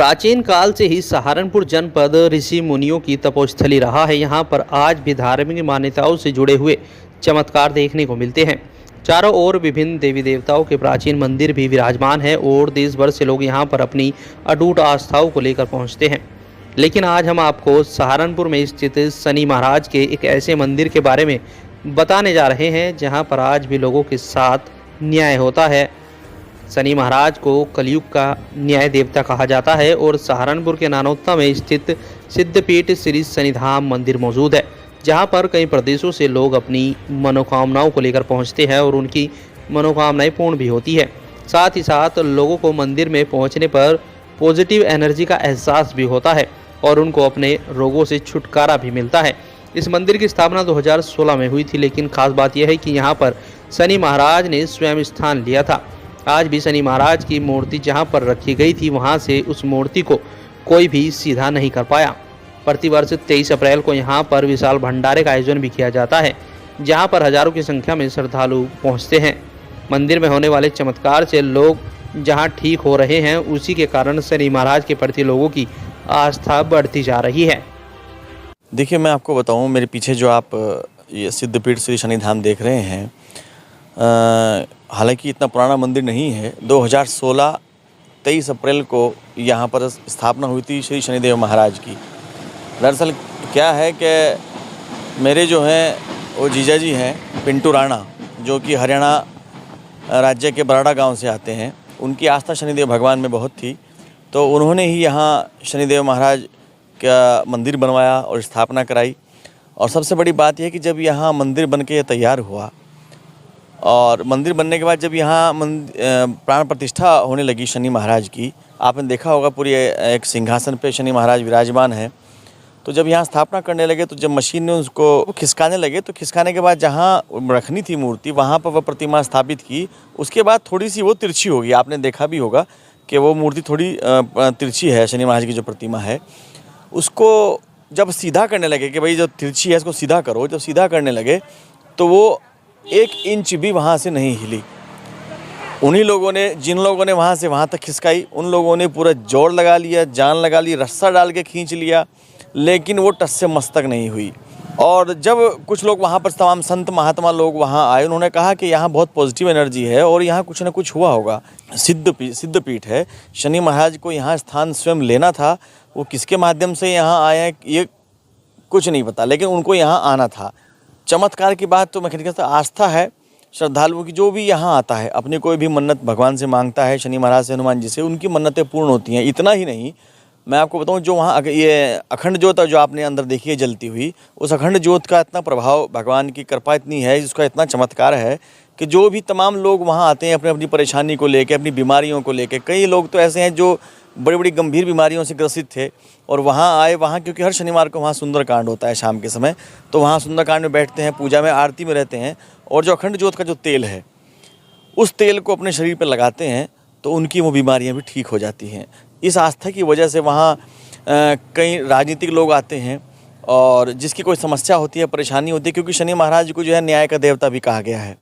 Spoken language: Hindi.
प्राचीन काल से ही सहारनपुर जनपद ऋषि मुनियों की तपोस्थली रहा है। यहाँ पर आज भी धार्मिक मान्यताओं से जुड़े हुए चमत्कार देखने को मिलते हैं। चारों ओर विभिन्न देवी देवताओं के प्राचीन मंदिर भी विराजमान है और देश भर से लोग यहाँ पर अपनी अटूट आस्थाओं को लेकर पहुँचते हैं। लेकिन आज हम आपको सहारनपुर में स्थित शनि महाराज के एक ऐसे मंदिर के बारे में बताने जा रहे हैं जहाँ पर आज भी लोगों के साथ न्याय होता है। शनि महाराज को कलयुग का न्याय देवता कहा जाता है और सहारनपुर के नानोत्ता में स्थित सिद्धपीठ श्री शनिधाम मंदिर मौजूद है, जहां पर कई प्रदेशों से लोग अपनी मनोकामनाओं को लेकर पहुंचते हैं और उनकी मनोकामनाएं पूर्ण भी होती है। साथ ही साथ लोगों को मंदिर में पहुंचने पर पॉजिटिव एनर्जी का एहसास भी होता है और उनको अपने रोगों से छुटकारा भी मिलता है। इस मंदिर की स्थापना 2016 में हुई थी, लेकिन खास बात यह है कि यहाँ पर शनि महाराज ने स्वयं स्थान लिया था। आज भी शनि महाराज की मूर्ति जहां पर रखी गई थी, वहां से उस मूर्ति को कोई भी सीधा नहीं कर पाया। प्रतिवर्ष 23 अप्रैल को यहां पर विशाल भंडारे का आयोजन भी किया जाता है, जहां पर हजारों की संख्या में श्रद्धालु पहुंचते हैं। मंदिर में होने वाले चमत्कार से लोग जहां ठीक हो रहे हैं, उसी के कारण शनि महाराज के प्रति लोगों की आस्था बढ़ती जा रही है। देखिए, मैं आपको बताऊं, मेरे पीछे जो आप ये सिद्धपीठ श्री शनिधाम देख रहे हैं, हालांकि इतना पुराना मंदिर नहीं है। 2016 23 अप्रैल को यहाँ पर स्थापना हुई थी श्री शनिदेव महाराज की। दरअसल क्या है कि मेरे जो हैं वो जीजा जी हैं पिंटू राणा, जो कि हरियाणा राज्य के बराड़ा गांव से आते हैं। उनकी आस्था शनिदेव भगवान में बहुत थी, तो उन्होंने ही यहाँ शनिदेव महाराज का मंदिर बनवाया और स्थापना कराई। और सबसे बड़ी बात यह है कि जब यहाँ मंदिर बन के तैयार हुआ और मंदिर बनने के बाद जब यहाँ प्राण प्रतिष्ठा होने लगी शनि महाराज की, आपने देखा होगा पूरी एक सिंहासन पे शनि महाराज विराजमान हैं। तो जब यहाँ स्थापना करने लगे, तो जब मशीन ने उसको खिसकाने लगे, तो खिसकाने के बाद जहाँ रखनी थी मूर्ति, वहाँ पर वह प्रतिमा स्थापित की। उसके बाद थोड़ी सी वो तिरछी होगी, आपने देखा भी होगा कि वो मूर्ति थोड़ी तिरछी है। शनि महाराज की जो प्रतिमा है, उसको जब सीधा करने लगे कि भाई जो तिरछी है इसको सीधा करो, जब सीधा करने लगे तो वो 1 इंच भी वहाँ से नहीं हिली। उन्हीं लोगों ने, जिन लोगों ने वहाँ से वहाँ तक खिसकाई, उन लोगों ने पूरा जोर लगा लिया, जान लगा ली, रस्सा डाल के खींच लिया, लेकिन वो टस से मस्तक नहीं हुई। और जब कुछ लोग वहाँ पर, तमाम संत महात्मा लोग वहाँ आए, उन्होंने कहा कि यहाँ बहुत पॉजिटिव एनर्जी है और यहाँ कुछ ना कुछ हुआ होगा। सिद्धपीठ है, शनि महाराज को यहाँ स्थान स्वयं लेना था। वो किसके माध्यम से यहाँ आए हैं ये कुछ नहीं पता, लेकिन उनको यहाँ आना था। चमत्कार की बात तो मैं कहता हूँ आस्था है श्रद्धालुओं की। जो भी यहाँ आता है, अपनी कोई भी मन्नत भगवान से मांगता है, शनि महाराज से, हनुमान जी से, उनकी मन्नतें पूर्ण होती हैं। इतना ही नहीं, मैं आपको बताऊँ, जो वहाँ ये अखंड ज्योत जो आपने अंदर देखी है जलती हुई, उस अखंड ज्योत का इतना प्रभाव, भगवान की कृपा इतनी है, जिसका इतना चमत्कार है कि जो भी तमाम लोग वहाँ आते हैं अपनी अपनी परेशानी को लेकर, अपनी बीमारियों को लेकर, कई लोग तो ऐसे हैं जो बड़ी बड़ी गंभीर बीमारियों से ग्रसित थे और वहाँ आए। वहाँ क्योंकि हर शनिवार को वहाँ सुंदरकांड होता है शाम के समय, तो वहाँ सुंदरकांड में बैठते हैं, पूजा में, आरती में रहते हैं, और जो अखंड ज्योत का जो तेल है, उस तेल को अपने शरीर पर लगाते हैं, तो उनकी वो बीमारियाँ भी ठीक हो जाती हैं। इस आस्था की वजह से वहाँ कई राजनीतिक लोग आते हैं और जिसकी कोई समस्या होती है, परेशानी होती है, क्योंकि शनि महाराज को जो है न्याय का देवता भी कहा गया है।